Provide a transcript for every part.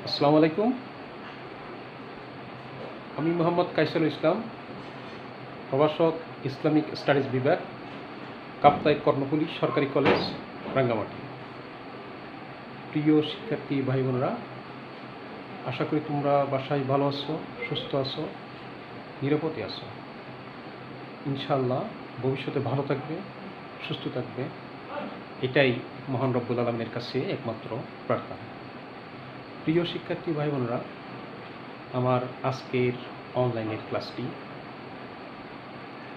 আসসালামু আলাইকুম। আমি মোহাম্মদ কাইসারুল ইসলাম, প্রভাষক, ইসলামিক স্টাডিজ বিভাগ, কাপ্তাই কর্ণফুলী সরকারি কলেজ, রাঙ্গামাটি। প্রিয় শিক্ষার্থী ভাই বোনেরা, আশা করি তোমরা বাসায় ভালো আছো, সুস্থ আছো, নিরাপদে আছো। ইনশাআল্লাহ ভবিষ্যতে ভালো থাকবে, সুস্থ থাকবে, এটাই মহান রব্বুল আলামিনের কাছে একমাত্র প্রার্থনা। প্রিয় শিক্ষার্থী ভাই বোনেরা, আমার আজকের অনলাইনের ক্লাসটি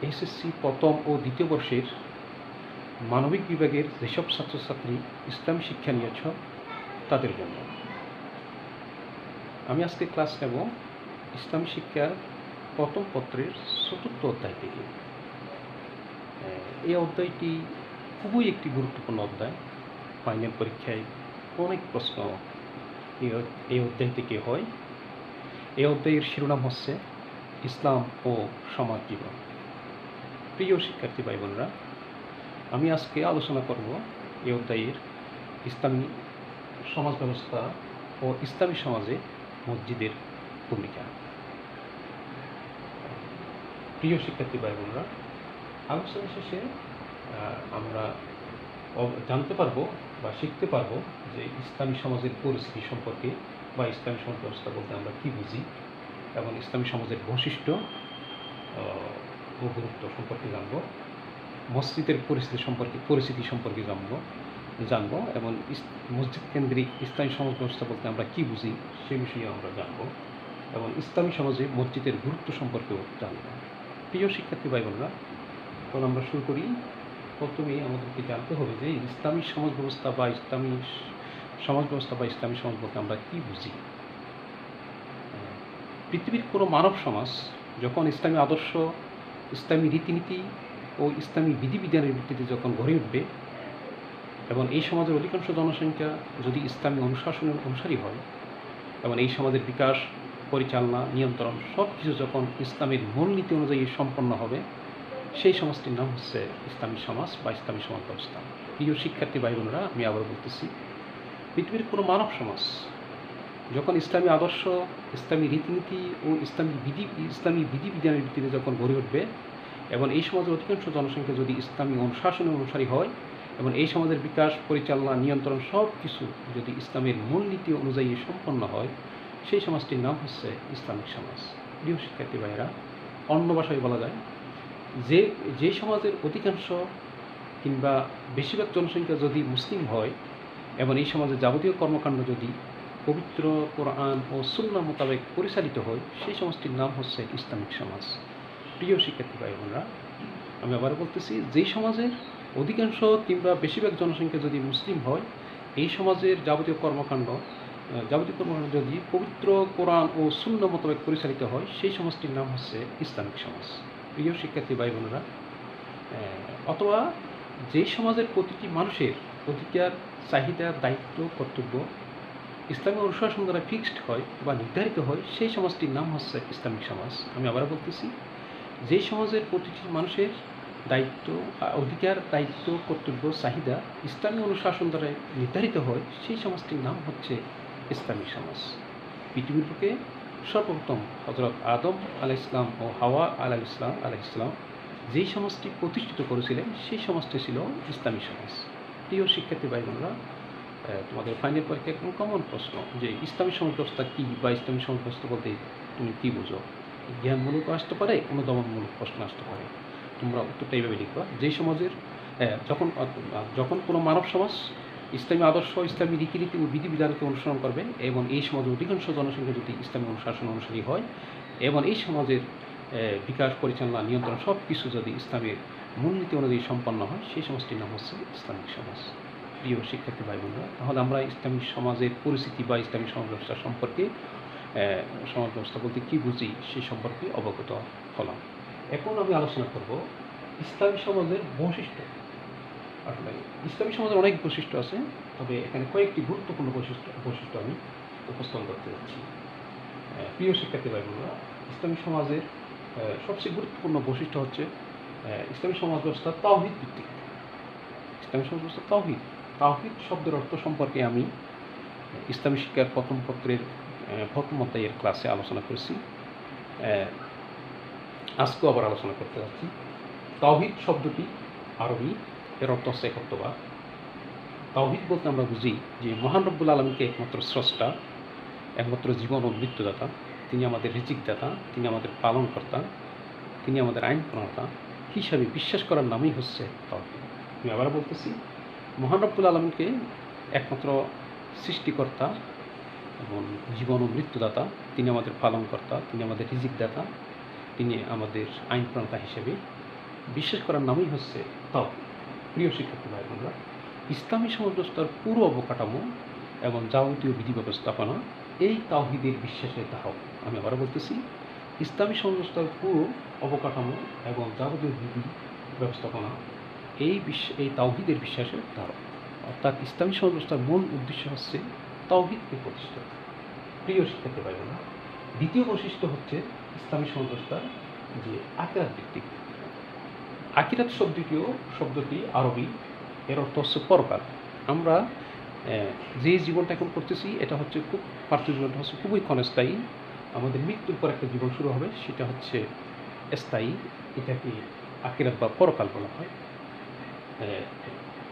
এসএসসি প্রথম ও দ্বিতীয় বর্ষের মানবিক বিভাগের যেসব ছাত্রছাত্রী ইসলাম শিক্ষা নিয়েছ তাদের জন্য। আমি আজকে ক্লাস নেব ইসলাম শিক্ষার প্রথম পত্রের ৪র্থ অধ্যায় থেকে। এই অধ্যায়টি খুবই একটি গুরুত্বপূর্ণ অধ্যায়। ফাইনাল পরীক্ষায় অনেক প্রশ্ন এই অধ্যায় থেকে হয়। এই অধ্যায়ের শিরোনাম হচ্ছে ইসলাম ও সমাজ জীবন। প্রিয় শিক্ষার্থী ভাই বোনরা, আমি আজকে আলোচনা করব এই অধ্যায়ের ইসলামী সমাজ ব্যবস্থা ও ইসলামী সমাজে মসজিদের ভূমিকা। প্রিয় শিক্ষার্থী ভাই বোনরা, আলোচনা শেষে আমরা জানতে পারবো বা শিখতে পারবো যে ইসলামী সমাজের পরিস্থিতি সম্পর্কে বা ইসলামী সমাজ ব্যবস্থা বলতে আমরা কী বুঝি, এবং ইসলামী সমাজের বৈশিষ্ট্য ও গুরুত্ব সম্পর্কে জানবো, মসজিদের পরিস্থিতি সম্পর্কে জানবো এবং মসজিদ কেন্দ্রিক ইসলামী সমাজ ব্যবস্থা বলতে আমরা কী বুঝি সে বিষয়ে আমরা জানবো, এবং ইসলামী সমাজে মসজিদের গুরুত্ব সম্পর্কেও জানবো। প্রিয় শিক্ষার্থী ভাই বোনরা, এখন আমরা শুরু করি। প্রথমেই আমাদেরকে জানতে হবে যে ইসলামী সমাজ ব্যবস্থা বা ইসলামী সমাজ বলতে আমরা কী বুঝি। পৃথিবীর কোনো মানব সমাজ যখন ইসলামী আদর্শ, ইসলামী রীতিনীতি ও ইসলামী বিধিবিধানের ভিত্তিতে যখন গড়ে উঠবে এবং এই সমাজের অধিকাংশ জনসংখ্যা যদি ইসলামী অনুশাসনের অনুসারী হয় এবং এই সমাজের বিকাশ, পরিচালনা, নিয়ন্ত্রণ সব কিছু যখন ইসলামের মূলনীতি অনুযায়ী সম্পন্ন হবে, সেই সমাজটির নাম হচ্ছে ইসলামী সমাজ বা ইসলামী সমাজ ব্যবস্থা। প্রিয় শিক্ষার্থী ভাই বোনেরা, আমি আবার বলতেছি, পৃথিবীর কোনো মানব সমাজ যখন ইসলামী আদর্শ, ইসলামী রীতিনীতি ও ইসলামী বিধিবিধানের ভিত্তিতে যখন গড়ে উঠবে এবং এই সমাজের অধিকাংশ জনসংখ্যা যদি ইসলামী অনুশাসনের অনুসারী হয় এবং এই সমাজের বিকাশ, পরিচালনা, নিয়ন্ত্রণ সব কিছু যদি ইসলামের মূলনীতি অনুযায়ী সম্পন্ন হয়, সেই সমাজটির নাম হচ্ছে ইসলামিক সমাজ। প্রিয় শিক্ষার্থী ভাইয়েরা, অন্য ভাষায় বলা যায় যে সমাজের অধিকাংশ কিংবা বেশিরভাগ জনসংখ্যা যদি মুসলিম হয় এবং এই সমাজের যাবতীয় কর্মকাণ্ড যদি পবিত্র কোরআন ও সুন্নাহ মোতাবেক পরিচালিত হয়, সেই সমাজটির নাম হচ্ছে ইসলামিক সমাজ। প্রিয় শিক্ষার্থী ভাই বোনরা, আমি আবার বলতেছি, যেই সমাজের অধিকাংশ কিংবা বেশিরভাগ জনসংখ্যা যদি মুসলিম হয়, এই সমাজের যাবতীয় কর্মকাণ্ড যদি পবিত্র কোরআন ও সুন্নাহ মোতাবেক পরিচালিত হয়, সেই সমাজটির নাম হচ্ছে ইসলামিক সমাজ। প্রিয় শিক্ষার্থী ভাই বোনেরা, অথবা যেই সমাজের প্রতিটি মানুষের অধিকার, চাহিদা, দায়িত্ব, কর্তব্য ইসলামী অনুশাসন দ্বারা ফিক্সড হয় বা নির্ধারিত হয়, সেই সমাজটির নাম হচ্ছে ইসলামিক সমাজ। আমি আবার বলতেছি, যেই সমাজের প্রতিটি মানুষের অধিকার, দায়িত্ব, কর্তব্য, চাহিদা ইসলামী অনুশাসন দ্বারা নির্ধারিত হয়, সেই সমাজটির নাম হচ্ছে ইসলামিক সমাজ। পৃথিবীর বুকে সর্বপ্রথম হযরত আদম আলাইহিসসালাম ও হাওয়া আলাইহিসসালাম যেই সমাজটি প্রতিষ্ঠিত করেছিলেন, সেই সমাজটি ছিল ইসলামী সমাজ। প্রিয় শিক্ষার্থী ভাই বোনেরা, তোমাদের ফাইনাল পরীক্ষা একদম কমন প্রশ্ন যে ইসলামী সমাজ ব্যবস্থা কী বা ইসলামী সমাজ ব্যবস্থা বলতে তুমি কী বোঝো। জ্ঞানমূলক আসতে পারে, অনুদমনমূলক প্রশ্ন আসতে পারে। তোমরা উত্তরটা এইভাবে লিখবা, যেই সমাজের যখন কোনো মানব সমাজ ইসলামী আদর্শ, ইসলামী রীতিনীতি ও বিধিবিধানকে অনুসরণ করবে এবং এই সমাজের অধিকাংশ জনসংখ্যা যদি ইসলামী অনুশাসন অনুসারী হয় এবং এই সমাজের বিকাশ, পরিচালনা, নিয়ন্ত্রণ সব কিছু যদি ইসলামের মূলনীতি অনুযায়ী সম্পন্ন হয়, সেই সমাজটির নাম হচ্ছে ইসলামিক সমাজ। প্রিয় শিক্ষার্থী ভাই বোনরা, তাহলে আমরা ইসলামী সমাজের পরিস্থিতি বা ইসলামী সমাজ ব্যবস্থা সম্পর্কে, সমাজ ব্যবস্থা বলতে কী বুঝি সে সম্পর্কে অবগত হলাম। এখন আমি আলোচনা করব ইসলামী সমাজের বৈশিষ্ট্য। আসলে ইসলামী সমাজের অনেক বৈশিষ্ট্য আছে, তবে এখানে কয়েকটি গুরুত্বপূর্ণ বৈশিষ্ট্য আমি উপস্থাপন করতে যাচ্ছি। প্রিয় শিক্ষার্থী ভাই বোনরা, ইসলামী সমাজের সবচেয়ে গুরুত্বপূর্ণ বৈশিষ্ট্য হচ্ছে ইসলামী সমাজ ব্যবস্থা তাওহীদ ভিত্তিক। ইসলামী সমাজ ব্যবস্থা তাওহীদ শব্দের অর্থ সম্পর্কে আমি ইসলামী শিক্ষার প্রথম পত্রের প্রথম অধ্যায়ের ক্লাসে আলোচনা করেছি। আজকেও আবার আলোচনা করতে যাচ্ছি। তাওহীদ শব্দটি আরবি, এর অর্থ হচ্ছে একত্ববাদ। তাওহীদ বলতে আমরা বুঝি যে মহান রব্বুল আলমীকে একমাত্র স্রষ্টা, একমাত্র জীবন ও মৃত্যুদাতা, তিনি আমাদের রিজিকদাতা, তিনি আমাদের পালনকর্তা, তিনি আমাদের আইন প্রণেতা হিসাবে বিশ্বাস করার নামই হচ্ছে তাওহীদ। আমি আবার বলতেছি, মহান রব্বুল আলমীকে একমাত্র সৃষ্টিকর্তা এবং জীবন ও মৃত্যুদাতা, তিনি আমাদের পালনকর্তা, তিনি আমাদের রিজিকদাতা, তিনি আমাদের আইন প্রণেতা হিসেবে বিশ্বাস করার নামই হচ্ছে তাওহীদ। প্রিয় শিক্ষার্থী ভাই বোনরা, ইসলামী সমাজ ব্যবস্থার পুরো অবকাঠামো এবং যাবতীয় বিধি ব্যবস্থাপনা এই তাওহীদের বিশ্বাসের ধারক। আমি আবারও বলতেছি, ইসলামী সমাজ ব্যবস্থার পুরো অবকাঠামো এবং যাবতীয় বিধি ব্যবস্থাপনা এই তাওহীদের বিশ্বাসের ধারক। অর্থাৎ ইসলামী সমাজ ব্যবস্থার মূল উদ্দেশ্য হচ্ছে তাওহীদকে প্রতিষ্ঠা। প্রিয় শিক্ষার্থী ভাই বোনরা, দ্বিতীয় বৈশিষ্ট্য হচ্ছে ইসলামী সমাজ ব্যবস্থার যে আকিরাত ভিত্তিক। আকিরাত শব্দটি আরবি, এর অর্থ হচ্ছে পরকাল। আমরা যে জীবনটা এখন করতেছি এটা হচ্ছে পার্থিব জীবনটা হচ্ছে খুবই ক্ষণস্থায়ী। আমাদের মৃত্যুর পর একটা জীবন শুরু হবে, সেটা হচ্ছে স্থায়ী। এটাকে আকিরাত বা পরকাল বলা হয়।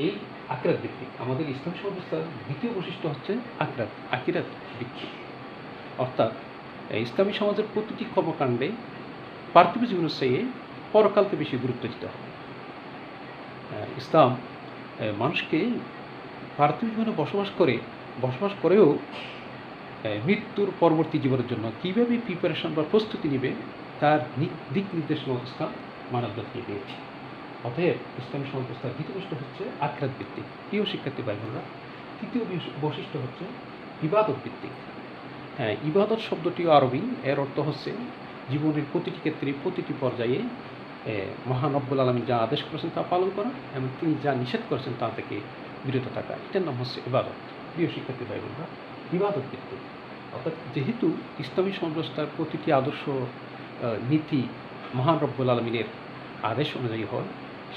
এই আকিরাত ভিত্তিক আমাদের ইসলামী সমাজ ব্যবস্থার দ্বিতীয় বৈশিষ্ট্য হচ্ছে আকিরাত ভিত্তিক। অর্থাৎ ইসলামী সমাজের প্রতিটি কর্মকাণ্ডে পার্থিব জীবনের চেয়ে পরকালকে বেশি গুরুত্ব দিতে হবে। ইসলাম মানুষকে পার্থিব জীবনে বসবাস করেও মৃত্যুর পরবর্তী জীবনের জন্য কীভাবে প্রিপারেশন বা প্রস্তুতি নেবে তার দিক নির্দেশনা ইসলাম মানব জাতিকে দিয়েছে। অতএব ইসলামী সমাজ ব্যবস্থার দ্বিতীয় বৈশিষ্ট্য হচ্ছে আকিরাত ভিত্তিক। প্রিয় শিক্ষার্থী ভাই বোনরা, তৃতীয় বৈশিষ্ট্য হচ্ছে ইবাদত ভিত্তিক। ইবাদত শব্দটিও আরবি, এর অর্থ হচ্ছে জীবনের প্রতিটি ক্ষেত্রে প্রতিটি পর্যায়ে মহান রব্বুল আলামিন যা আদেশ করেছেন তা পালন করা এবং তিনি যা নিষেধ করেছেন তা থেকে বিরত থাকা, এটার নাম হচ্ছে ইবাদত। প্রিয় শিক্ষার্থী ভাই বোনরা, ইবাদত ভিত্তিক অর্থাৎ যেহেতু ইসলামী সমাজ ব্যবস্থার প্রতিটি আদর্শ নীতি মহান রব্বুল আলামিনের আদেশ অনুযায়ী হয়,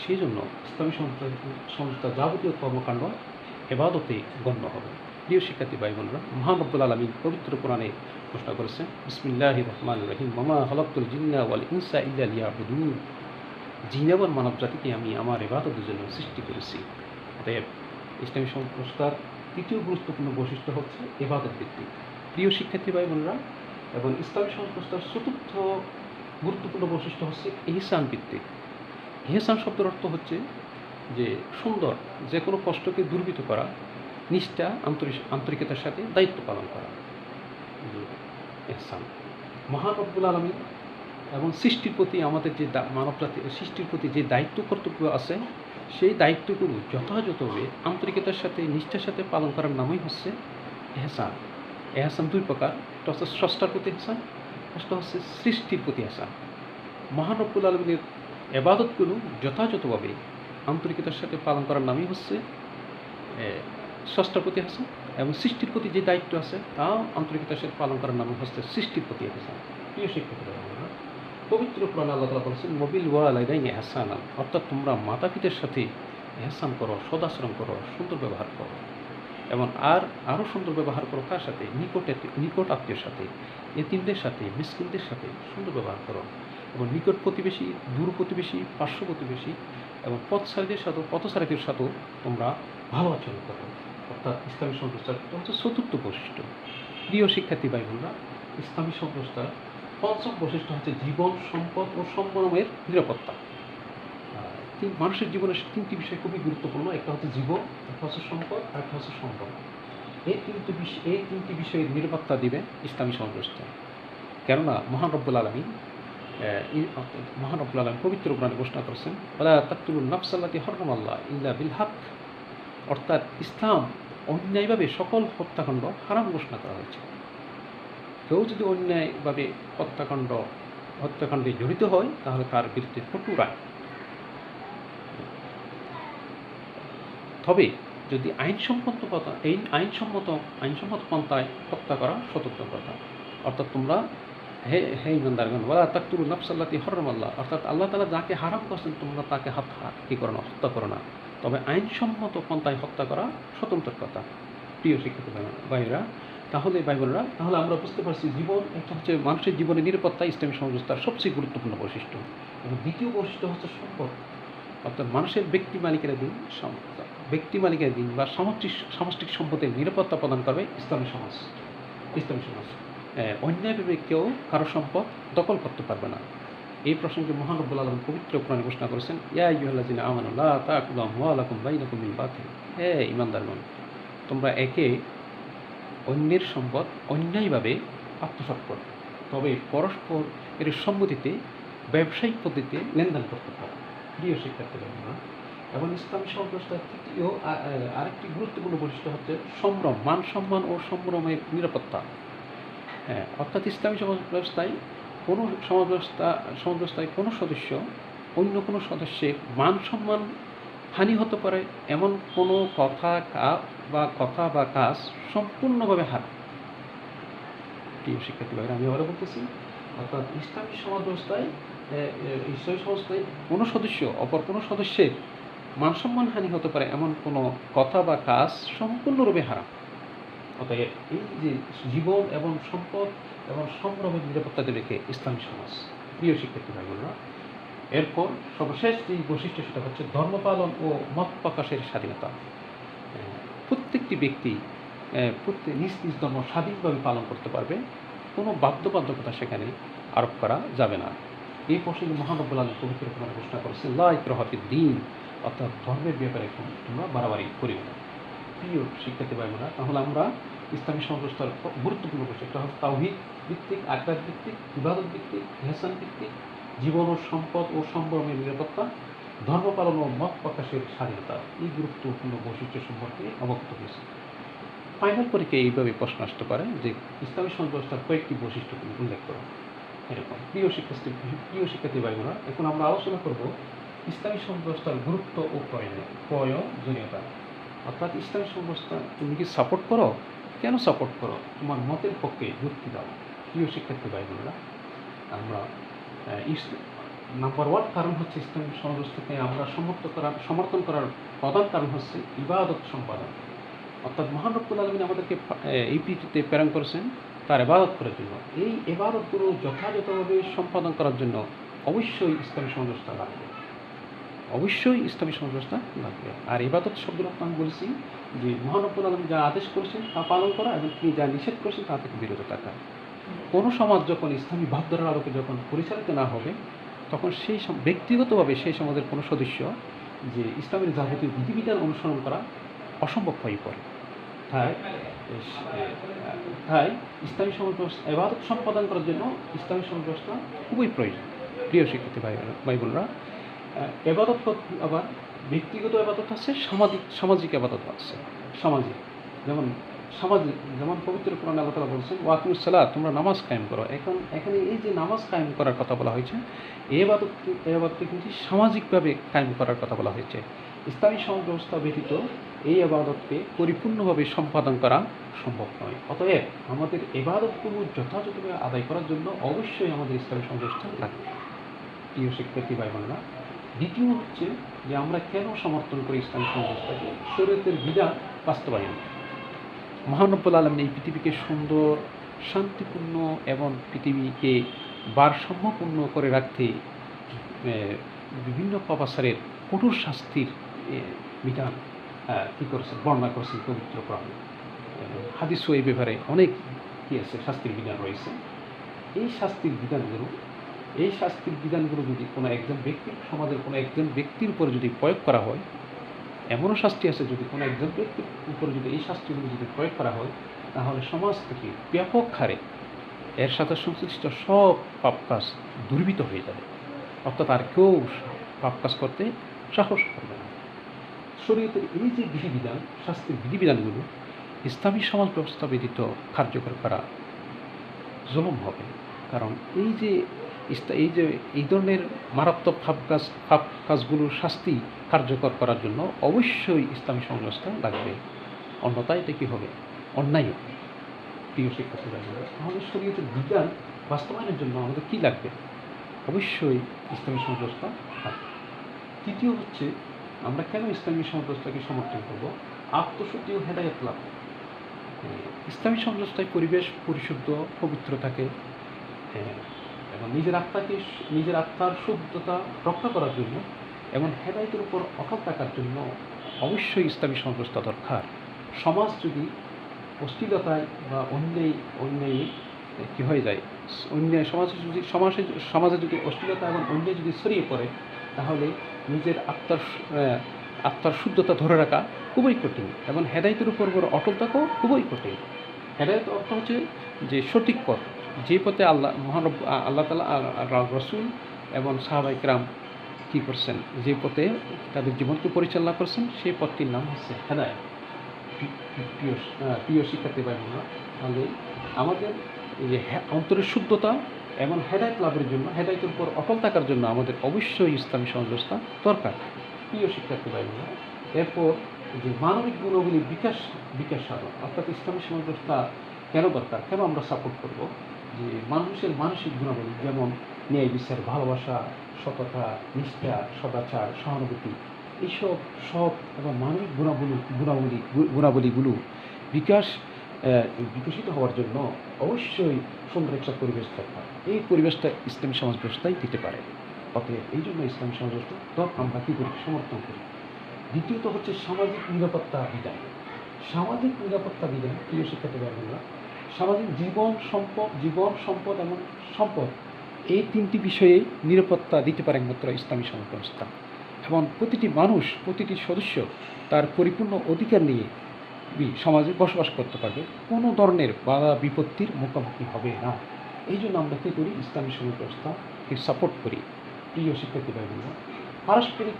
সেই জন্য ইসলামী সংস্থার যাবতীয় কর্মকাণ্ড ইবাদতে গণ্য হবে। প্রিয় শিক্ষার্থী ভাই বোনরা, মহান রব্বুল আলামিন পবিত্র কোরআনে ঘোষণা করেছেন, বিসমিল্লাহির রহমানির রহিম, ওয়া মা খালাকতুল জিন্না ওয়াল ইনসা ইল্লা লিয়াবুদুন। জিন এবং মানব জাতিকে আমি আমার ইবাদতের জন্য সৃষ্টি করেছি। অতএব ইসলামী সংস্কার তৃতীয় গুরুত্বপূর্ণ বৈশিষ্ট্য হচ্ছে ইবাদত ভিত্তিক। প্রিয় শিক্ষার্থী ভাই বোনরা, এবং ইসলামী সংস্কার চতুর্থ গুরুত্বপূর্ণ বৈশিষ্ট্য হচ্ছে ইহসান ভিত্তিক। ইহসান শব্দের অর্থ হচ্ছে যে সুন্দর, যে কোনো কষ্টকে দূরীভূত করা, নিষ্ঠা আন্তরিকতার সাথে দায়িত্ব পালন করা। ইহসান মহান রব্বুল আলামিন এবং সৃষ্টির প্রতি আমাদের যে মানব জাতির সৃষ্টির প্রতি যে দায়িত্ব কর্তব্য আছে, সেই দায়িত্বগুলো যথাযথভাবে আন্তরিকতার সাথে নিষ্ঠার সাথে পালন করার নামই হচ্ছে ইহসান। ইহসান দুই প্রকার, একটা হচ্ছে স্রষ্টার প্রতি ইহসান, একটা হচ্ছে সৃষ্টির প্রতি ইহসান। মহান রব্বুল আলামিনের ইবাদতগুলো যথাযথভাবে আন্তরিকতার সাথে পালন করার নামই হচ্ছে স্রষ্টার প্রতি ইহসান, এবং সৃষ্টির প্রতি যে দায়িত্ব আছে তাও আন্তরিকতার সাথে পালন করার নামই হচ্ছে সৃষ্টির প্রতি ইহসান। প্রিয় শিক্ষার্থীরা, পবিত্র কোরআনে আল্লাহ তাআলা বলেছেন, ওয়াবিল ওয়ালিদাইনি ইহসানান, অর্থাৎ তোমরা মাতা পিতার সাথে ইহসান করো, সদাচরণ করো, সুন্দর ব্যবহার করো, এবং আরও সুন্দর ব্যবহার করো কার সাথে? নিকট আত্মীয়ের সাথে, এতিমদের সাথে, মিসকিনদের সাথে সুন্দর ব্যবহার করো, এবং নিকট প্রতিবেশী, দূর প্রতিবেশী, পার্শ্ব প্রতিবেশী এবং পথচারীদের সাথেও তোমরা ভালো আচরণ করো। অর্থাৎ ইসলামী সংস্কার হচ্ছে চতুর্থ বৈশিষ্ট্য। প্রিয় শিক্ষার্থী ভাই বোনরা, ইসলামী সংস্কার পঞ্চম বৈশিষ্ট্য হচ্ছে জীবন, সম্পদ ও সম্মানের নিরাপত্তা। মানুষের জীবনের তিনটি বিষয় খুবই গুরুত্বপূর্ণ, একটা হচ্ছে জীবন, একটা হচ্ছে সম্পদ, আর একটা হচ্ছে সম্পদ। এই তিনটি বিষয়ের নিরাপত্তা দিবে ইসলামী সংস্কার। কেননা মহান রব্বুল আলামিন পবিত্র কোরআনে ঘোষণা করেছেন, ওয়ালা তাকতুলুন নাফসাল্লাতী হারামাল্লাহু ইল্লা বিল হক। অর্থাৎ ইসলাম অন্যায়ভাবে সকল হত্যাকাণ্ড হারাম ঘোষণা করা হয়েছে। কেউ যদি অন্যায়ভাবে হত্যাকাণ্ডে জড়িত হয় তাহলে তার বিরুদ্ধে কঠোর আইন। তবে যদি আইনসম্মত পন্থায় হত্যা করা সতর্ক কথা। অর্থাৎ তোমরা হে ইমানদারগণ, ওয়ালা তাকতুলুন নাফসাল্লাতী হারামাল্লাহু, অর্থাৎ আল্লাহ তাআলা যাকে হারাম করেছেন তোমরা তাকে হত্যা করো না। তবে আইনসম্মত পন্থায় হত্যা করা স্বতন্ত্র কথা। প্রিয় শিক্ষিত ভাইরা, তাহলে ভাই বোনেরা, তাহলে আমরা বুঝতে পারছি জীবন একটা হচ্ছে মানুষের জীবনের নিরাপত্তা ইসলামী সমাজ ব্যবস্থার সবচেয়ে গুরুত্বপূর্ণ বৈশিষ্ট্য। এবং দ্বিতীয় বৈশিষ্ট্য হচ্ছে সম্পদ, অর্থাৎ মানুষের ব্যক্তি মালিকানাধীন ব্যক্তি মালিকানাধীন বা সামষ্টিক সম্পদের নিরাপত্তা প্রদান করবে ইসলামী সমাজ। ইসলামী সমাজ অন্যায়ভাবে কেউ কারো সম্পদ দখল করতে পারবে না। এই প্রসঙ্গে মহান রব্বুল আলামিন পবিত্র কোরআনে ঘোষণা করেছেন, ইয়া আইয়ুহাল্লাযিনা আমানু লা তাকুলু আমওয়ালাকুম বাইনাকুম বিল বাতিল। হে ঈমানদারগণ, তোমরা একে অন্যের সম্পদ অন্যায়ভাবে আত্মসাৎ করো, তবে পরস্পর এর সম্মতিতে ব্যবসায়িক পদ্ধতিতে লেনদেন করতে পারো। প্রিয় শিক্ষার্থীরা, এবং ইসলামী সমাজ ব্যবস্থার তৃতীয় আরেকটি গুরুত্বপূর্ণ বৈশিষ্ট্য হচ্ছে সম্ভ্রম, মান সম্মান ও সম্ভ্রমের নিরাপত্তা। হ্যাঁ, অর্থাৎ ইসলামী সমাজ ব্যবস্থায় কোনো সমাজ ব্যবস্থায় কোনো সদস্য অন্য কোনো সদস্যের মান সম্মান হানি হতে পারে এমন কোনো কথা বা কাজ সম্পূর্ণভাবে হারাম। প্রিয় শিক্ষার্থী ভাইরা, আমি আবারও বলতেছি, অর্থাৎ ইসলামী সমাজ ব্যবস্থায় কোনো সদস্য অপর কোনো সদস্যের মান সম্মান হানি হতে পারে এমন কোনো কথা বা কাজ সম্পূর্ণরূপে হারাম। অতএব এই যে জীবন এবং সম্পদ এবং সম্ভ্রমের নিরাপত্তা দেবে কে? ইসলামী সমাজ। প্রিয় শিক্ষার্থী ভাই বোনেরা, এরপর সর্বশেষ যে বৈশিষ্ট্য সেটা হচ্ছে ধর্ম পালন ও মত প্রকাশের স্বাধীনতা। প্রত্যেকটি ব্যক্তি নিজ নিজ ধর্ম স্বাধীনভাবে পালন করতে পারবে, কোনো বাধ্যবাধকতা সেখানে আরোপ করা যাবে না। এই প্রসঙ্গে মহান রব্বুল আলামিন পবিত্র কোরআনে ঘোষণা করেছেন, লা ইকরাহা ফিদ-দীন, অর্থাৎ ধর্মের ব্যাপারে তোমরা বাড়াবাড়ি করিও না। প্রিয় শিক্ষার্থী ভাই বোনেরা, তাহলে আমরা ইসলামী সমাজ ব্যবস্থার গুরুত্বপূর্ণ বৈশিষ্ট্য, একটা হচ্ছে তাওহীদ ভিত্তিক, আকিদা ভিত্তিক, ইবাদত ভিত্তিক, ইহসান ভিত্তিক, জীবন ও সম্পদ ও সম্ভ্রমের নিরাপত্তা, ধর্ম পালন ও মত প্রকাশের স্বাধীনতা, এই গুরুত্বপূর্ণ বৈশিষ্ট্য সম্পর্কে অবগত হয়েছে। ফাইনাল পরীক্ষায় এইভাবে প্রশ্ন আসতে পারে যে ইসলামী সমাজ ব্যবস্থার কয়েকটি বৈশিষ্ট্য তুমি উল্লেখ করো, এরকম। প্রিয় শিক্ষার্থী ভাই বোনেরা, এখন আমরা আলোচনা করব ইসলামী সমাজ ব্যবস্থার গুরুত্ব ও প্রয়োজনীয়তা। অর্থাৎ ইসলামী সমাজ ব্যবস্থা তুমি কি সাপোর্ট করো? কেন সাপোর্ট করো? তোমার মতের পক্ষে যুক্তি দাও। প্রিয় শিক্ষার্থী ভাই বোনেরা, আমরা নাম্বার 1 কারণ হচ্ছে ইসলামী সমাজ ব্যবস্থাকে আমরা সমর্থন করার প্রধান কারণ হচ্ছে ইবাদত সম্পাদন। অর্থাৎ মহান রব্বুল আলামিন আমাদেরকে এই পৃথিবীতে প্রেরণ করেছেন তার ইবাদত করার জন্য। এই ইবাদতগুলো যথাযথভাবে সম্পাদন করার জন্য অবশ্যই ইসলামী সমাজ ব্যবস্থা লাগবে, অবশ্যই ইসলামী সমাজ ব্যবস্থা লাগবে। আর ইবাদত শব্দের অর্থ আমি বলছি যে মহান রব্বুল আলামিন যা আদেশ করেছেন তা পালন করা এবং তিনি যা নিষেধ করেছেন তা থেকে বিরত থাকা। কোনো সমাজ যখন ইসলামী ভাবধারার আলোকে যখন পরিচালিত না হবে, তখন সেই ব্যক্তিগতভাবে সেই সমাজের কোনো সদস্য যে ইসলামের যাবতীয় বিধিবিধান অনুসরণ করা অসম্ভব হয়ে পড়ে। তাই ইসলামী সমাজ ব্যবস্থা ইবাদত সম্পাদন করার জন্য ইসলামী সমাজ ব্যবস্থা খুবই প্রয়োজন। প্রিয় শিক্ষার্থী ভাই বোনরা, ইবাদত আবার ব্যক্তিগত ইবাদত আছে, সামাজিক ইবাদত আছে। যেমন পবিত্র কোরআনে আল্লাহ তাআলা বলছেন, ওয়াকিমুস সালাত, তোমরা নামাজ কায়েম করো। এখানে এই যে নামাজ কায়েম করার কথা বলা হয়েছে, এই ইবাদতকে কিন্তু সামাজিকভাবে কায়েম করার কথা বলা হয়েছে। ইসলামী সমাজ ব্যবস্থা ব্যতীত এই ইবাদতকে পরিপূর্ণভাবে সম্পাদন করা সম্ভব নয়। অতএব আমাদের ইবাদতগুলো যথাযথভাবে আদায় করার জন্য অবশ্যই আমাদের ইসলামী সমাজ ব্যবস্থা লাগবে। প্রিয় শিক্ষার্থী ভাই বোনেরা, দ্বিতীয় হচ্ছে যে আমরা কেন সমর্থন করি ইসলামী সমাজ ব্যবস্থাকে? শরীয়তের বিধান বাস্তবায়ন। মহান রব্বুল আলামিন এই পৃথিবীকে সুন্দর, শান্তিপূর্ণ এবং পৃথিবীকে ভারসাম্যপূর্ণ করে রাখতে বিভিন্ন পাপাচারের কঠোর শাস্তির বিধান বর্ণনা করেছেন পবিত্র কোরআনে। হাদিসও এই ব্যাপারে অনেক আছে, শাস্তির বিধান রয়েছে। এই শাস্তির বিধানগুলো যদি কোনো একজন সমাজের কোনো একজন ব্যক্তির উপরে যদি প্রয়োগ করা হয়, এমনও শাস্তি আছে, যদি কোনো একজন ব্যক্তির উপরে যদি এই শাস্তিগুলো যদি প্রয়োগ করা হয়, তাহলে সমাজ থেকে ব্যাপক হারে এর সাথে সংশ্লিষ্ট সব পাপ কাজ দুর্বৃত হয়ে যাবে। অর্থাৎ আর কেউ পাপ কাজ করতে সাহস করবে না। শরীয়তের এই যে শাস্তির বিধিবিধানগুলো ইসলামী সমাজ ব্যবস্থা ব্যতীত কার্যকর করা জুলুম হবে। কারণ এই ধরনের মারাত্মক পাপ কাজগুলোর শাস্তি কার্যকর করার জন্য অবশ্যই ইসলামী সমাজ ব্যবস্থা লাগবে, অন্যথায় এটা কী হবে? অন্যায় হবে। প্রিয় শিক্ষার্থী, তাহলে শরীয়তের বিধান বাস্তবায়নের জন্য আমাদের কী লাগবে? অবশ্যই ইসলামী সমাজ ব্যবস্থা লাগবে। তৃতীয় হচ্ছে আমরা কেন ইসলামী সমাজ ব্যবস্থাকে সমর্থন করব? আত্মশুদ্ধি ও হেদায়েত লাভ। ইসলামী সংস্থায় পরিবেশ পরিশুদ্ধ পবিত্র থাকে, এবং নিজের আত্মার শুদ্ধতা রক্ষা করার জন্য এবং হেদায়েতের উপর অটল থাকার জন্য অবশ্যই ইসলামী সংস্থা দরকার। সমাজ যদি অশ্লীলতায় বা অন্যায় কী হয়ে যায়, অন্যায় সমাজে যদি অশ্লীলতা এবং অন্যায় যদি ছড়িয়ে পড়ে, তাহলে নিজের আত্মার শুদ্ধতা ধরে রাখা খুবই কঠিন এবং হেদায়েতের উপর অটল থাকাও খুবই কঠিন। হেদায়েত অর্থ হচ্ছে যে সঠিক পথ, যে পথে আল্লাহ তাআলা রসুল এবং সাহাবায়ে কেরাম কী করছেন, যে পথে তাদের জীবনকে পরিচালনা করছেন, সেই পথটির নাম হচ্ছে হেদায়েত। প্রিয় শিক্ষার্থী ভাই বোনেরা, তাহলে আমাদের এই যে অন্তরের শুদ্ধতা এবং হেদায়েত লাভের জন্য, হেদায়েতের উপর অটল থাকার জন্য আমাদের অবশ্যই ইসলামী সংস্থা দরকার। প্রিয় শিক্ষার্থী ভাই বোনেরা, এরপর যে মানবিক গুণগুলির বিকাশ সাধন, অর্থাৎ ইসলামী সংস্থা কেন দরকার, কেন আমরা সাপোর্ট করব, যে মানুষের মানসিক গুণাবলী যেমন ন্যায় বিচার, ভালোবাসা, সততা, নিষ্ঠা, সদাচার, সহানুভূতি, এইসব সৎ এবং মানবিক গুণাবলীগুলো বিকশিত হওয়ার জন্য অবশ্যই সুন্দর একটা পরিবেশ দরকার। এই পরিবেশটা ইসলামী সমাজ ব্যবস্থাই দিতে পারে। অতএব এই জন্য ইসলামী সমাজ ব্যবস্থা আমরা কী করি, সমর্থন করি। দ্বিতীয়ত হচ্ছে সামাজিক নিরাপত্তা বিধান। সামাজিক নিরাপত্তা বিধান, প্রিয় শিক্ষার্থী ভাই বোনেরা, সামাজিক জীবন সম্পদ এবং সম্পদ, এই তিনটি বিষয়ে নিরাপত্তা দিতে পারে একমাত্র ইসলামী সমাজ ব্যবস্থা। এবং প্রতিটি সদস্য তার পরিপূর্ণ অধিকার নিয়ে সমাজে বসবাস করতে পারবে, কোনো ধরনের বাধা বিপত্তির মুখোমুখি হবে না। এই জন্য আমরা কী করি, ইসলামী সমাজ ব্যবস্থাকে সাপোর্ট করি। প্রিয় শিক্ষার্থী ভাই বোনেরা, পারস্পরিক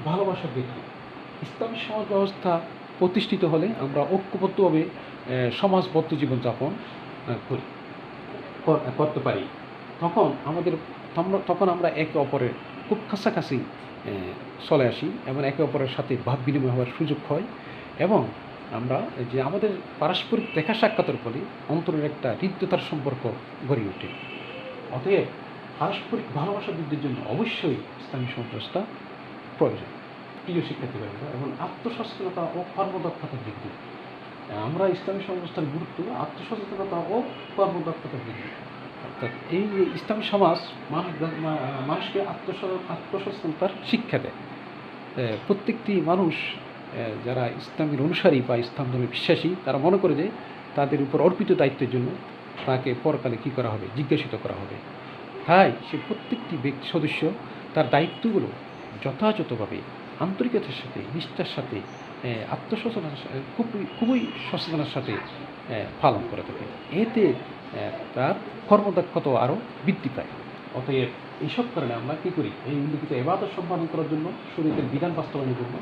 ভালোবাসা বৃদ্ধি। ইসলামী সমাজ ব্যবস্থা প্রতিষ্ঠিত হলে আমরা ঐক্যবদ্ধভাবে সমাজবদ্ধ জীবনযাপন করতে পারি। তখন আমরা একে অপরের খুব কাছাকাছি চলে আসি এবং একে অপরের সাথে ভাব বিনিময় হওয়ার সুযোগ হয়, এবং আমরা যে আমাদের পারস্পরিক দেখা সাক্ষাতের ফলে অন্তরের একটা হৃদ্যতার সম্পর্ক গড়ে ওঠে। অতএব পারস্পরিক ভালোবাসা বৃদ্ধির জন্য অবশ্যই ইসলামী সমাজ ব্যবস্থা প্রয়োজন। প্রিয় শিক্ষার্থী ভাইরা, এবং আত্মসচেতনতা ও কর্মদক্ষতা বৃদ্ধি। আমরা ইসলামী সংস্থার গুরুত্ব আত্মসচেতনতা ও কর্মদক্ষতা বৃদ্ধি। অর্থাৎ এই ইসলামী সমাজ মানুষকে আত্মসচেতনতার শিক্ষা দেয়। প্রত্যেকটি মানুষ যারা ইসলামের অনুসারী বা ইসলাম ধর্মে বিশ্বাসী, তারা মনে করে যে তাদের উপর অর্পিত দায়িত্বের জন্য তাকে পরকালে কী করা হবে, জিজ্ঞাসিত করা হবে। তাই সে প্রত্যেকটি সদস্য তার দায়িত্বগুলো যথাযথভাবে আন্তরিকতার সাথে, নিষ্ঠার সাথে, খুবই সচেতনার সাথে পালন করে থাকে। এতে তার কর্মদক্ষতা আরও বৃদ্ধি পায়। অতএব এইসব কারণে আমরা কী করি, এই উল্লিখিত ইবাদত সম্পাদন করার জন্য, শরীয়তের বিধান বাস্তবায়নের জন্য,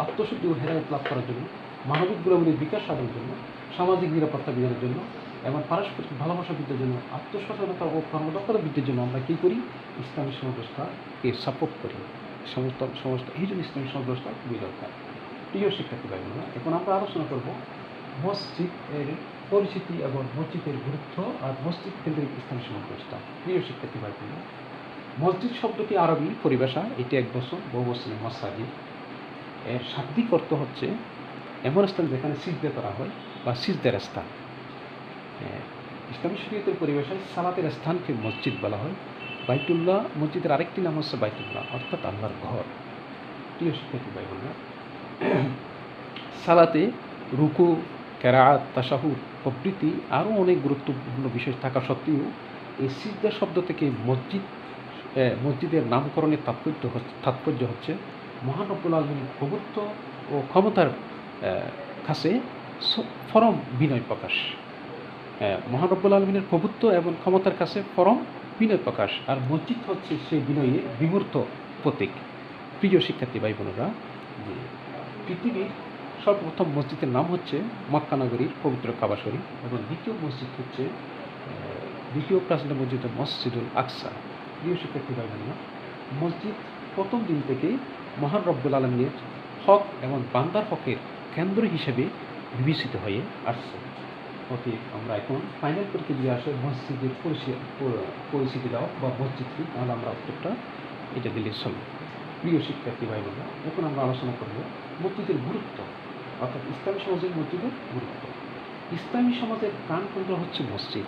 আত্মশুদ্ধি ও হেদায়েত লাভ করার জন্য, মানবিক গুণাবলীর বিকাশ সাধনের জন্য, সামাজিক নিরাপত্তা বিধানের জন্য এবং পারস্পরিক ভালোবাসা বৃদ্ধির জন্য, আত্মসচেতনতা ও কর্মদক্ষতা বৃদ্ধির জন্য আমরা কী করি, ইসলামী সমাজ ব্যবস্থাকে সাপোর্ট করি। এই জন্য ইসলামী সমাজ ব্যবস্থা খুবই দরকার। প্রিয় শিক্ষার্থী ভাই বোনেরা, এখন আমরা আলোচনা করব মসজিদ এর পরিচিতি এবং মসজিদের গুরুত্ব আর মসজিদ কেন্দ্রিক ইসলামী সমাজ ব্যবস্থা। প্রিয় শিক্ষার্থী ভাই বোনেরা, মসজিদ শব্দটি আরবি পরিভাষা, এটি এক বচন, বহুবচন মাসাজিদ। এর শাব্দিক অর্থ হচ্ছে এমন স্থান যেখানে সিজদা করা হয় বা সিজদার স্থান। ইসলামী শরীয়তের পরিভাষায় সালাতের স্থানকে মসজিদ বলা হয়। বাইতুল্লাহ, মসজিদের আরেকটি নাম হচ্ছে বাইতুল্লাহ, অর্থাৎ আল্লাহর ঘর। প্রিয় শিক্ষার্থী ভাই বোনেরা, সালাতে রুকু, কেরাত, তাশাহুদ প্রভৃতি আরও অনেক গুরুত্বপূর্ণ বিষয় থাকা সত্ত্বেও এই সিজদা শব্দ থেকে মসজিদের নামকরণের তাৎপর্য হচ্ছে মহান রব্বুল আলামিনের প্রভুত্ব ও ক্ষমতার কাছে পরম বিনয় প্রকাশ। মহান রব্বুল আলামিনের প্রভুত্ব এবং ক্ষমতার কাছে পরম বিনয় প্রকাশ, আর মসজিদ হচ্ছে সেই বিনয়ে বিমূর্ত প্রতীক। প্রিয় শিক্ষার্থী ভাই বোনেরা, পৃথিবীর সর্বপ্রথম মসজিদের নাম হচ্ছে মক্কা নগরীর পবিত্র কাবা শরীফ, এবং দ্বিতীয় প্রাচীন মসজিদ মসজিদুল আকসা। প্রিয় শিক্ষার্থী ভাই বোনেরা, মসজিদ প্রথম দিন থেকেই মহান রব্বুল আলামিনের হক এবং বান্দার হকের কেন্দ্র হিসেবে বিবেচিত হয়ে আসছে। অতএব আমরা এখন ফাইনাল প্রক্রিয়া আসে মসজিদের পরিচিতি দাও বা মসজিদ কি, তাহলে আমরা উত্তরটা এটা দিলে চলবে। প্রিয় শিক্ষার্থী ভাই বোনেরা, এখন আমরা আলোচনা করব মসজিদের গুরুত্ব, অর্থাৎ ইসলামী সমাজের মসজিদের গুরুত্ব। ইসলামী সমাজের প্রাণকেন্দ্র হচ্ছে মসজিদ,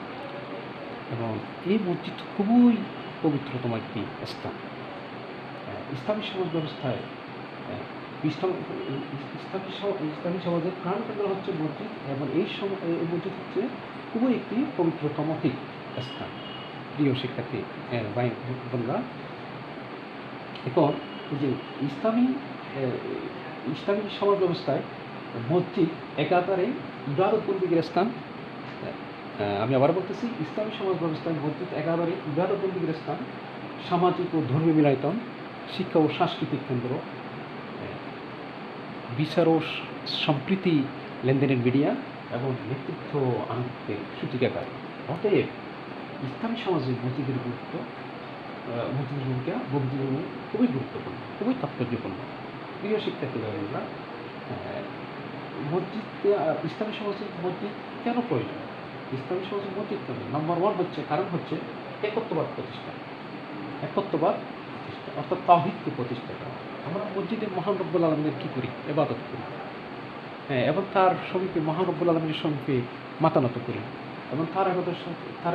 এবং এই মসজিদ খুবই পবিত্রতম একটি স্থান। ইসলামী সমাজ ব্যবস্থায় ইসলামী সমাজের প্রাণকেন্দ্র হচ্ছে মসজিদ, এবং এই মসজিদ হচ্ছে খুবই একটি পবিত্রতম স্থান। প্রিয় শিক্ষার্থী ভাই বোনরা, এখন যে ইসলামী সমাজ ব্যবস্থায় মসজিদ একাধারে ইবাদত বন্দেগীর স্থান। আমি আবার বলতেছি, ইসলামী সমাজ ব্যবস্থায় মসজিদ একাধারে ইবাদত বন্দেগীর স্থান, সামাজিক ও ধর্মীয় মিলায়তন, শিক্ষা ও সাংস্কৃতিক কেন্দ্র, বিচার ও সম্প্রীতি লেনদেনের মিডিয়া, এবং নেতৃত্ব আনন্দের সূতিকাগার। অতএব ইসলামী সমাজে মসজিদের গুরুত্ব, মসজিদের ভূমিকা জীবনে খুবই গুরুত্বপূর্ণ, খুবই তাৎপর্যপূর্ণ। প্রিয় শিক্ষার্থী ভাইরা, মসজিদ, ইসলামী সমাজে মসজিদ কেন প্রয়োজন? ইসলামী সমাজে মসজিদ কেন? নম্বর 1 হচ্ছে, কারণ হচ্ছে একত্ববাদ প্রতিষ্ঠা, অর্থাৎ তাওহীদকে প্রতিষ্ঠা করা। আমরা মসজিদে মহান রব্বুল আলমিনের কী করি? ইবাদত করি, এবং তার সমীপে মহান রব্বুল আলমিনের সমীপে মাথা নত করি, এবং তার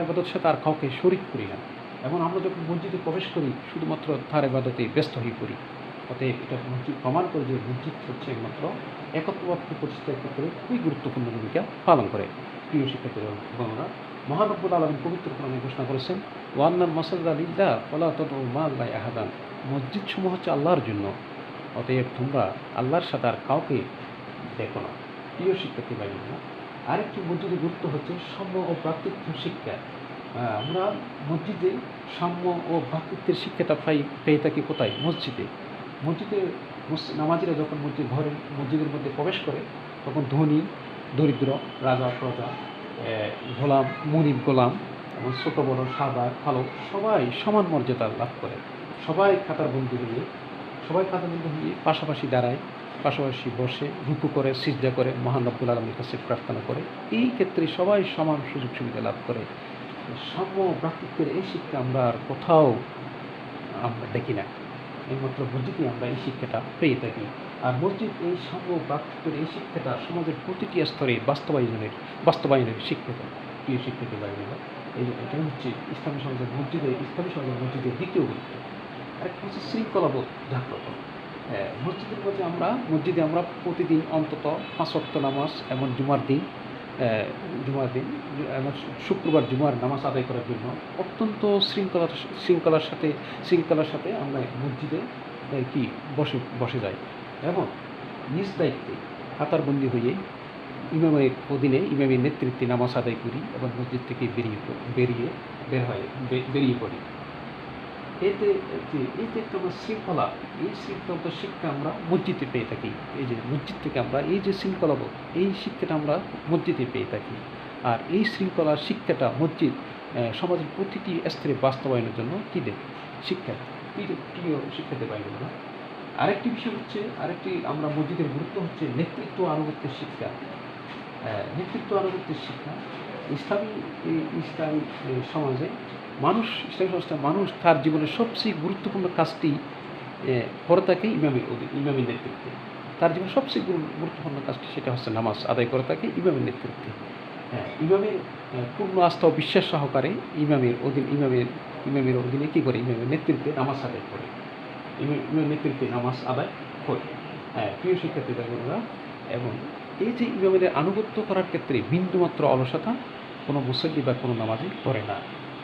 ইবাদতের সাথে আর কাউকে শরিক করি না। এবং আমরা যখন মসজিদে প্রবেশ করি শুধুমাত্র তার ইবাদতে ব্যস্ত হয়ে পড়ি। অতএব এটা মসজিদ প্রমাণ করে যে মসজিদ হচ্ছে একমাত্র একত্ববাদকে প্রতিষ্ঠার ক্ষেত্রে খুবই গুরুত্বপূর্ণ ভূমিকা পালন করে। প্রিয় শিক্ষার্থীরা, মহান রব্বুল আলামিন পবিত্র কোরআনে ঘোষণা করেছেন, ওয়ান্নাল মাসাজিদা লিল্লাহ ফালা তাদউ মা'আল্লাহি আহাদান। মসজিদ সমূহ হচ্ছে আল্লাহর জন্য, অতএব তোমরা আল্লাহর সাথে আর কাউকে দেখো না। প্রিয় শিক্ষার্থী ভাইরা, আরেকটি মসজিদের গুরুত্ব হচ্ছে সাম্য ও ভ্রাতৃত্ব শিক্ষা। আমরা মসজিদে সাম্য ও ভ্রাতৃত্বের শিক্ষাটা পেয়ে থাকি কোথায়? মসজিদে। নামাজিরা যখন মসজিদের মধ্যে প্রবেশ করে, তখন ধনী দরিদ্র, রাজা প্রজা, গোলাম মুনিব গোলাম, এবং ছোটো বড় সাদা কালো সবাই সমান মর্যাদা লাভ করে। সবাই কাতারবন্দি হয়ে পাশাপাশি দাঁড়ায়, পাশাপাশি বসে রুকু করে, সিজদা করে, মহান রব্বুল আলামিনের কাছে প্রার্থনা করে। এই ক্ষেত্রে সবাই সমান সুযোগ সুবিধা লাভ করে। সাম্য ভ্রাতৃত্বের এই শিক্ষা আমরা আর কোথাও আমরা দেখি না, একমাত্র মসজিদে আমরা এই শিক্ষাটা পেয়ে থাকি। আর মসজিদ এই সাম্য ভ্রাতৃত্বের এই শিক্ষাটা সমাজের প্রতিটি স্তরে বাস্তবায়নের শিক্ষা। প্রিয় শিক্ষার্থী ভাইরা, এটা হচ্ছে ইসলামী সমাজের মসজিদের দ্বিতীয় গুরুত্ব। আরেকটা হচ্ছে শৃঙ্খলাবোধ জাগ্রত। মসজিদে আমরা প্রতিদিন অন্তত 5 ওয়াক্ত নামাজ, এবং জুমার দিন এবং শুক্রবার জুমার নামাজ আদায় করার জন্য অত্যন্ত শৃঙ্খলার সাথে আমরা মসজিদে বসে যাই, এবং নিজ দায়িত্বে কাতারবন্দি হয়ে ইমামের অধীনে ইমামের নেতৃত্বে নামাজ আদায় করি, এবং মসজিদ থেকে বেরিয়ে পড়ি। এতে একটা আমরা শৃঙ্খলা, এই শৃঙ্খলা শিক্ষা আমরা মসজিদে পেয়ে থাকি। এই যে মসজিদ থেকে আমরা এই যে শৃঙ্খলাবোধ, এই শিক্ষাটা আমরা মসজিদে পেয়ে থাকি। আর এই শৃঙ্খলার শিক্ষাটা মসজিদ সমাজের প্রতিটি স্তরে বাস্তবায়নের জন্য কী দেয়? শিক্ষা। প্রিয় শিক্ষাতে পাই না। আরেকটি বিষয় হচ্ছে, আমরা মসজিদের গুরুত্ব হচ্ছে নেতৃত্ব আনুগত্যের শিক্ষা। ইসলামী সমাজে মানুষ তার জীবনের সবচেয়ে গুরুত্বপূর্ণ কাজটি করে থাকে ইমামের নেতৃত্বে। তার জীবনের সবচেয়ে গুরুত্বপূর্ণ কাজটি সেটা হচ্ছে নামাজ আদায় করে থাকে ইমামের নেতৃত্বে। ইমামের পূর্ণ আস্থা ও বিশ্বাস সহকারে ইমামের অধীনে কী করে? ইমামের নেতৃত্বে নামাজ আদায় করে। প্রিয় শিক্ষার্থী ভাইবোনেরা, এবং এই যে ইমামের আনুগত্য করার ক্ষেত্রে বিন্দুমাত্র অলসতা কোনো মুসল্লি বা কোনো নামাজি করে না।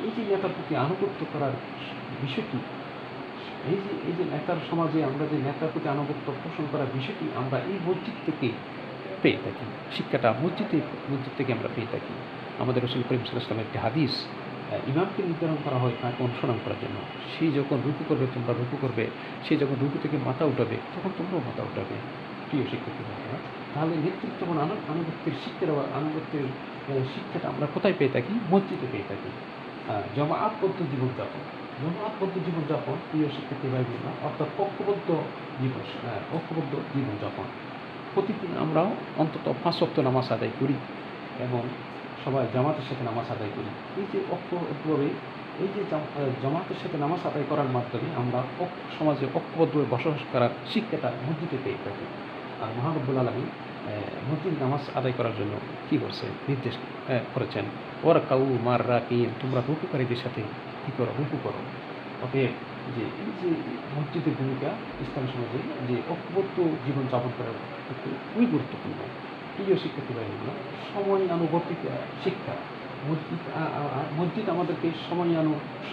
এই যে নেতার প্রতি আনুগত্য করার বিষয়টি, এই যে নেতার সমাজে আমরা যে নেতার প্রতি আনুগত্য পোষণ করার বিষয়টি আমরা এই মসজিদ থেকে পেয়ে থাকি। শিক্ষাটা মসজিদ থেকে আমরা পেয়ে থাকি। আমাদের রাসূল করিম সাল্লাল্লাহু আলাইহি ওয়াসাল্লামের একটি হাদিস, ইমামকে নির্ধারণ করা হয় তাকে অনুসরণ করার জন্য। সে যখন রুকু করবে তোমরা রুকু করবে, সে যখন রুকু থেকে মাথা উঠাবে তখন তোমরাও মাথা উঠাবে। প্রিয় শিক্ষার্থী ভাইরা, তাহলে নেতৃত্ব এবং আনুগত্যের শিক্ষাটা আমরা কোথায় পেয়ে থাকি? মসজিদে পেয়ে থাকি। জমাআতবদ্ধ জীবনযাপন, প্রিয় শিক্ষার্থী ভাইবোনেরা, অর্থাৎ ঐক্যবদ্ধ জীবনযাপন। প্রতিদিন আমরা অন্তত 5 ওয়াক্ত নামাজ আদায় করি, এবং সবাই জামাতের সাথে নামাজ আদায় করি। এই যে জামাতের সাথে নামাজ আদায় করার মাধ্যমে আমরা সমাজে ঐক্যবদ্ধভাবে বসবাস করার শিক্ষাটা মসজিদে পেয়ে থাকি। আর মহান রব্বুল আলামিন মসজিদ নামাজ আদায় করার জন্য কী করছে নির্দেশ করেছেন, ওরা কাউ মার রাকিন, তোমরা রুকুকারীদের সাথে কী করো, রুকু করো। অতএব যে এই যে মসজিদের ভূমিকা ইসলাম সমাজে যে ঐক্যবদ্ধ জীবনযাপন করার ক্ষেত্রে খুবই গুরুত্বপূর্ণ। প্রিয় শিক্ষার্থী ভাইরা, সময় আনুবর্তিতা শিক্ষা, মসজিদ আমাদেরকে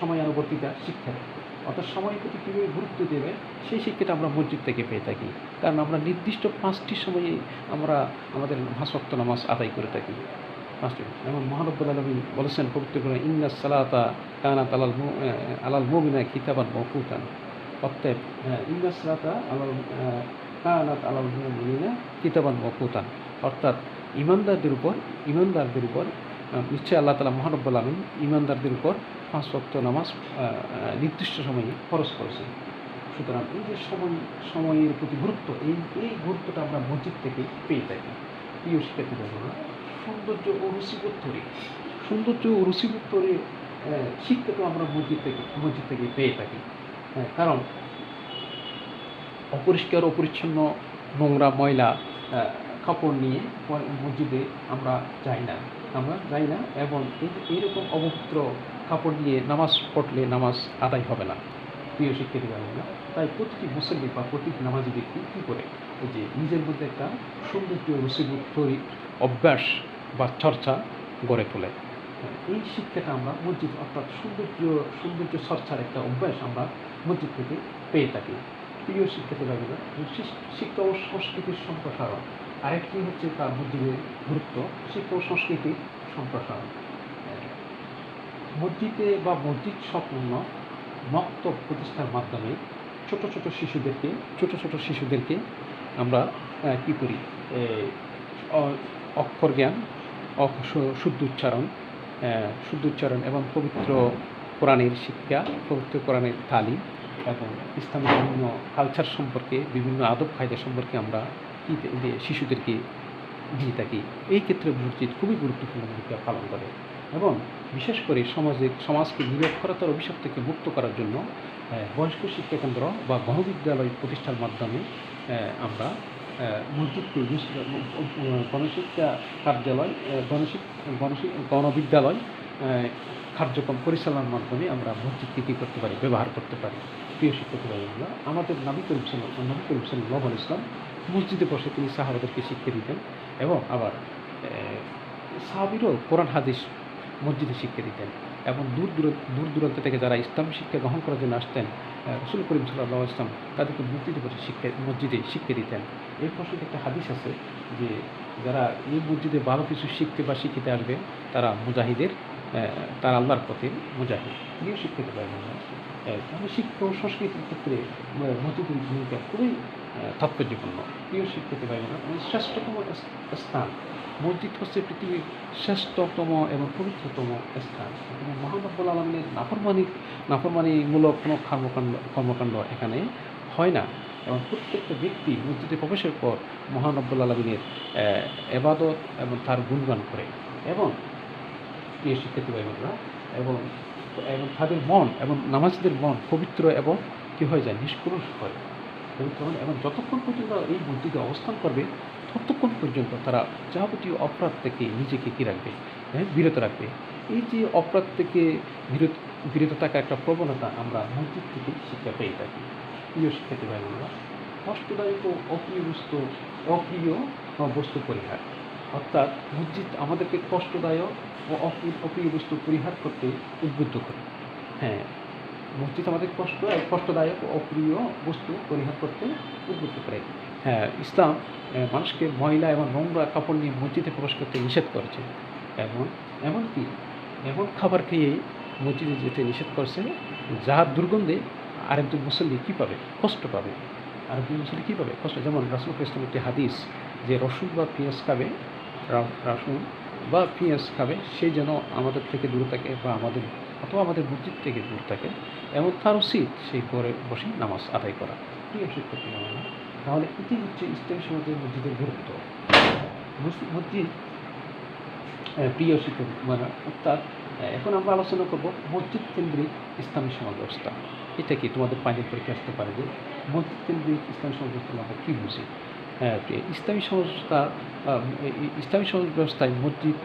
সময়ানুবর্তিতা শিক্ষা দেয়। অর্থাৎ সময়ের প্রতি কীভাবে গুরুত্ব দেবে সেই শিক্ষাটা আমরা মসজিদ থেকে পেয়ে থাকি। কারণ আমরা নির্দিষ্ট 5টি সময়ে আমরা আমাদের 5 ওয়াক্ত নামাজ আদায় করে থাকি। 5টি যেমন মহানব্বুল আলামিন বলেছেন পবিত্র কোরআনে, ইন্নাস সালাতা কানাত আলাল মুমিনা কিতাবান মাওকুতান। অতএব ইন্নাস সালাতা কানাত আলাল মুমিনা কিতাবান মাওকুতান, অর্থাৎ ইমানদারদের উপর নিশ্চয়ই আল্লাহ তাআলা মহানব্বুল আলামিন ইমানদারদের উপর 5 ওয়াক্ত নামাজ নির্দিষ্ট সময়ে ফরজ করেছেন। সুতরাং এই যে সময়ের প্রতি গুরুত্ব, এই গুরুত্বটা আমরা মসজিদ থেকে পেয়ে থাকি। প্রিয় শিক্ষার্থী ভাইরা, সৌন্দর্য ও রুচিবোধ শিক্ষা তো আমরা মসজিদ থেকে পেয়ে থাকি। কারণ অপরিষ্কার অপরিচ্ছন্ন নোংরা ময়লা কাপড় নিয়ে মসজিদে আমরা যাই না এবং এইরকম অপবিত্র কাপড় নিয়ে নামাজ পড়লে নামাজ আদায় হবে না। প্রিয় শিক্ষার্থী ভাইরা, তাই প্রতিটি মুসল্লি বা প্রতিটি নামাজি ব্যক্তি কী করে এই যে নিজের মধ্যে একটা সৌন্দর্য রুচিবোধ তৈরি অভ্যাস বা চর্চা গড়ে তোলে। এই শিক্ষাটা আমরা মসজিদ, অর্থাৎ সৌন্দর্য চর্চার একটা অভ্যাস আমরা মসজিদ থেকে পেয়ে থাকি। প্রিয় শিক্ষার্থী ভাইরা, শিক্ষা ও সংস্কৃতির সম্প্রসারণ আরেকটি হচ্ছে তার মসজিদের গুরুত্ব, শিক্ষা ও সংস্কৃতির সম্প্রসারণ। মসজিদে বা মসজিদ সম্পূর্ণ মক্তব প্রতিষ্ঠার মাধ্যমে ছোট ছোট শিশুদেরকে আমরা কী করি, অক্ষর জ্ঞান, শুদ্ধ উচ্চারণ এবং পবিত্র কোরআনের শিক্ষা, পবিত্র কোরআনের তালিম এবং ইসলামের বিভিন্ন কালচার সম্পর্কে, বিভিন্ন আদব কায়দা সম্পর্কে আমরা শিশুদেরকে দিয়ে থাকি। এই ক্ষেত্রে মসজিদ খুবই গুরুত্বপূর্ণ ভূমিকা পালন করে এবং বিশেষ করে সমাজকে নিরক্ষরতার অভিশাপ থেকে মুক্ত করার জন্য বয়স্ক শিক্ষাকেন্দ্র বা গণবিদ্যালয় প্রতিষ্ঠার মাধ্যমে আমরা মসজিদকে গণশিক্ষা কার্যালয়, গণবিদ্যালয় কার্যক্রম পরিচালনার মাধ্যমে আমরা মসজিদকে কী করতে পারি, ব্যবহার করতে পারি। প্রিয় শিক্ষার্থী ভাইরা, আমাদের নবী করিম সাল্লাল্লাহু আলাইহি ওয়াসাল্লাম মসজিদে বসে তিনি সাহাবাদেরকে শিক্ষা দিতেন এবং আবার সাহাবীরাও কোরআন হাদিস মসজিদে শিক্ষা দিতেন এবং দূর দূরান্ত থেকে যারা ইসলাম শিক্ষা গ্রহণ করার জন্য আসতেন, রাসূল করিম সাল্লাল্লাহু আলাইহি ওয়াসাল্লাম তাদেরকে মসজিদে শিক্ষা দিতেন। এই প্রসঙ্গে একটা হাদিস আছে যে যারা এই মসজিদে ভালো কিছু শিখতে বা শিখিতে আসবে তারা তারা আল্লাহর পথের মুজাহিদ। প্রিয় শিক্ষিত ভাইরা, তাহলে শিক্ষা ও সংস্কৃতির ক্ষেত্রে মসজিদের ভূমিকা খুবই তাৎপর্যপূর্ণ। প্রিয় শিক্ষিত ভাইরা, শ্রেষ্ঠতম স্থান মসজিদ হচ্ছে পৃথিবীর শ্রেষ্ঠতম এবং পবিত্রতম স্থান। মহান রব্বুল আলামিনের নাফরমানিমূলক কোনো কর্মকাণ্ড এখানে হয় না এবং প্রত্যেকটা ব্যক্তি মসজিদে প্রবেশের পর মহান রব্বুল আলামিনের ইবাদত এবং তার গুণগান করে এবং প্রিয় শিক্ষার্থী ভাইরা এবং তাদের মন এবং নামাজীদের মন পবিত্র এবং কী হয়ে যায়, নিষ্কলুষ হয় পবিত্র হয় এবং যতক্ষণ পর্যন্ত এই মসজিদে অবস্থান করবে ততক্ষণ পর্যন্ত তারা যাবতীয় অপরাধ থেকে নিজেকে কী রাখবে, বিরত রাখবে। এই যে অপরাধ থেকে বিরত থাকা একটা প্রবণতা আমরা মসজিদ থেকে শিক্ষা পেয়ে থাকি। প্রিয় শিক্ষার্থী ভাইরা, কষ্টদায়ক ও অপ্রিয় বস্তু পরিহার, অর্থাৎ মসজিদ আমাদেরকে কষ্টদায়ক ও অপ্রিয় বস্তু পরিহার করতে উদ্বুদ্ধ করে। মসজিদ আমাদের কষ্টদায়ক ও অপ্রিয় বস্তু পরিহার করতে উদ্বুদ্ধ করে। ইসলাম মানুষকে ময়লা এবং নোংরা কাপড় নিয়ে মসজিদে প্রবেশ করতে নিষেধ করেছে এবং এমনকি এমন খাবার খেয়ে মসজিদে যেতে নিষেধ করছে যার দুর্গন্ধে আরেকজন মুসল্লি কী পাবে, কষ্ট পাবে। আরেকজন মুসল্লি কী পাবে, কষ্ট। যেমন রাসূল ইসলামের একটি হাদিস যে রসুন বা পেঁয়াজ খাবে সে যেন আমাদের থেকে দূরে থাকে বা আমাদের মসজিদ থেকে দূর থাকে এবং তার উচিত সেই ঘরে বসে নামাজ আদায় করা। প্রিয় শিক্ষার্থী ভাইরা, তাহলে এটি হচ্ছে ইসলামী সমাজের মসজিদের গুরুত্ব। মসজিদ প্রিয় শিক্ষার্থী ভাইরা, অর্থাৎ এখন আমরা আলোচনা করব মসজিদ কেন্দ্রিক ইসলামী সমাজ ব্যবস্থা। এটা কি তোমাদের পাইনের পরীক্ষা আসতে পারে যে মসজিদ কেন্দ্রিক ইসলামী সমাজ ব্যবস্থা আমরা কী বুঝি। হ্যাঁ, ইসলামী সংস্থা ইসলামী সমাজ ব্যবস্থায় মসজিদ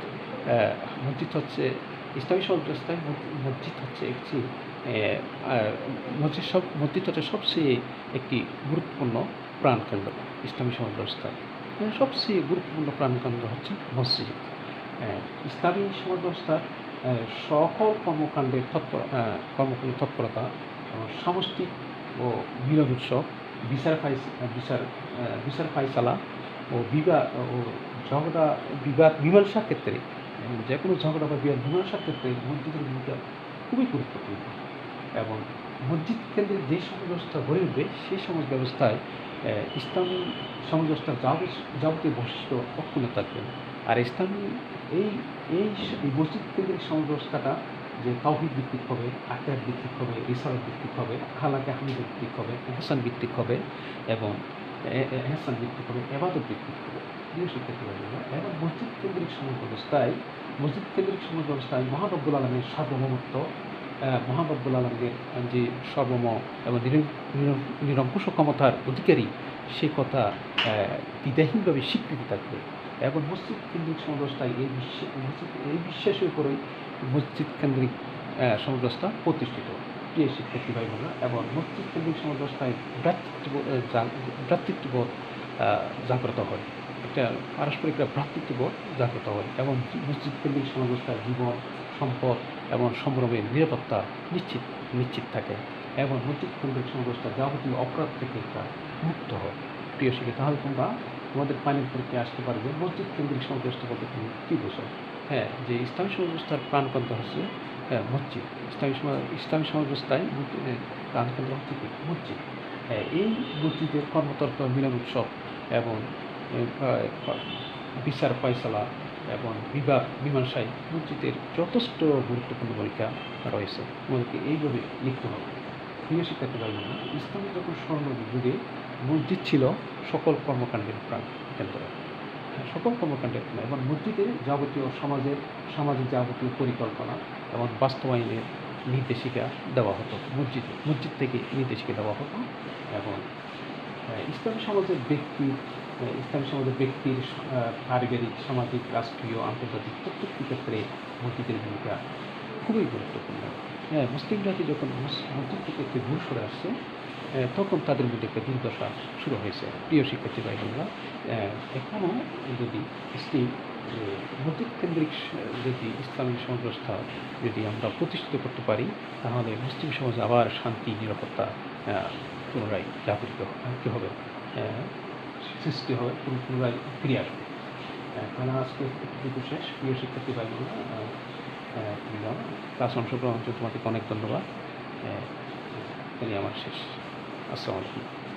মসজিদ হচ্ছে ইসলামী সমাজ ব্যবস্থায় মসজিদ হচ্ছে একটি মসজিদ হচ্ছে সবচেয়ে একটি গুরুত্বপূর্ণ প্রাণকেন্দ্র ইসলামী সমাজ ব্যবস্থায়। সবচেয়ে গুরুত্বপূর্ণ প্রাণকেন্দ্র হচ্ছে মসজিদ। ইসলামী সমাজ ব্যবস্থার সকল কর্মকাণ্ডের কর্মকাণ্ডের তৎপরতা এবং সামষ্টিক ও মিলন উৎসব, বিচার বিচার ফায়সালা ও ও বিবাদ মীমাংসার ক্ষেত্রে যে কোনো ঝগড়া বা বিবাদ মীমাংসার ক্ষেত্রে মসজিদের ভূমিকা খুবই গুরুত্বপূর্ণ। এবং মসজিদ কেন্দ্রিক যে সমাজ ব্যবস্থা গড়ে উঠবে সেই সমাজ ব্যবস্থায় ইসলামী সমাজ ব্যবস্থার যাবতীয় বৈশিষ্ট্য অক্ষুণ্ণ থাকবে। আর ইসলামী এই এই মসজিদ কেন্দ্রিক সমাজ ব্যবস্থাটা যে তাওহীদ ভিত্তিক হবে, আকিদাত ভিত্তিক হবে, রিসালাত ভিত্তিক হবে, আখলাকে হামিদা ভিত্তিক হবে, ইহসান ভিত্তিক হবে এবং ইহসান ভিত্তিক হবে, ইবাদত ভিত্তিক হবে। প্রিয় শিক্ষার্থীবৃন্দ, এবার মসজিদ কেন্দ্রিক সমাজ ব্যবস্থায় মহান রব্বুল আলামিনের সার্বভৌমত্ব, মহান রব্বুল আলামিনের যে সর্বময় এবং নিরঙ্কুশ ক্ষমতার অধিকারী সে কথা দ্বিধাহীনভাবে স্বীকৃতি থাকবে। এবং মসজিদ কেন্দ্রিক সমাজ ব্যবস্থায় এই বিশ্বাসের উপরেই মসজিদ কেন্দ্রিক সমাজ ব্যবস্থা প্রতিষ্ঠিত। প্রিয় শিক্ষার্থী ভাই বোনেরা, এবং মসজিদ কেন্দ্রিক সমাজ ব্যবস্থায় ভ্রাতৃত্ববোধ জাগ্রত হয়, একটা পারস্পরিক ভ্রাতৃত্ববোধ জাগ্রত হয় এবং মসজিদ কেন্দ্রিক সমাজ ব্যবস্থায় জীবন, সম্পদ এবং সম্ভ্রমের নিরাপত্তা নিশ্চিত থাকে এবং মসজিদ কেন্দ্রিক সমাজ ব্যবস্থা যাবতীয় অপরাধ থেকে একটা মুক্ত হয়। প্রিয় শিক্ষা, তাহলে তোমরা তোমাদের পানির পরীক্ষায় আসতে পারবে মসজিদ কেন্দ্রিক সমাজ ব্যবস্থা বলতে তুমি কী বোঝো? হ্যাঁ, যে ইসলামী সমাজ ব্যবস্থার প্রাণকেন্দ্র হচ্ছে মসজিদ। ইসলামী সমাজ ব্যবস্থায় প্রাণকেন্দ্র হচ্ছে কি? মসজিদ। হ্যাঁ, এই মসজিদের কর্মতর্ক মিলন উৎসব এবং বিচার ফয়সালা এবং বিবাদ মীমাংসায় মসজিদের যথেষ্ট গুরুত্বপূর্ণ ভূমিকা রয়েছে। তোমাদেরকে এইভাবে লিখতে হবে। প্রিয় শিক্ষার্থী ভাই বোনেরা, ইসলামী যখন স্বর্ণযুগ যুগে মসজিদ ছিল সকল কর্মকাণ্ডের প্রাণ কেন্দ্র, সকল কর্মকাণ্ডের এবং মসজিদে যাবতীয় সামাজিক যাবতীয় পরিকল্পনা এবং বাস্তবায়নের নির্দেশিকা দেওয়া হতো। মসজিদ থেকে নির্দেশিকা দেওয়া হতো এবং ইসলামী সমাজের ব্যক্তির পারিবারিক, সামাজিক, রাষ্ট্রীয়, আন্তর্জাতিক প্রত্যেকটি ক্ষেত্রে মসজিদের ভূমিকা খুবই গুরুত্বপূর্ণ। মুসলিম জাতি যখন মসজিদ থেকে একটি দূর সরে আসছে তখন তাদের মধ্যে একটা দুর্দশা শুরু হয়েছে। প্রিয় শিক্ষার্থী ভাই বোনেরা, এখনও যদি মসজিদ কেন্দ্রিক যদি ইসলামী সমাজ ব্যবস্থা যদি আমরা প্রতিষ্ঠিত করতে পারি তাহলে মুসলিম সমাজ আবার শান্তি, নিরাপত্তা পুনরায় জাগরিত হবে, সৃষ্টি হবে, পুনরায় ফিরে আসবে। তাহলে আজকে একটু শেষ। প্রিয় শিক্ষার্থী ভাই বোনেরা, ক্লাস অংশগ্রহণ তোমাদেরকে অনেক ধন্যবাদ। আমার শেষ। আসসালামু আলাইকুম।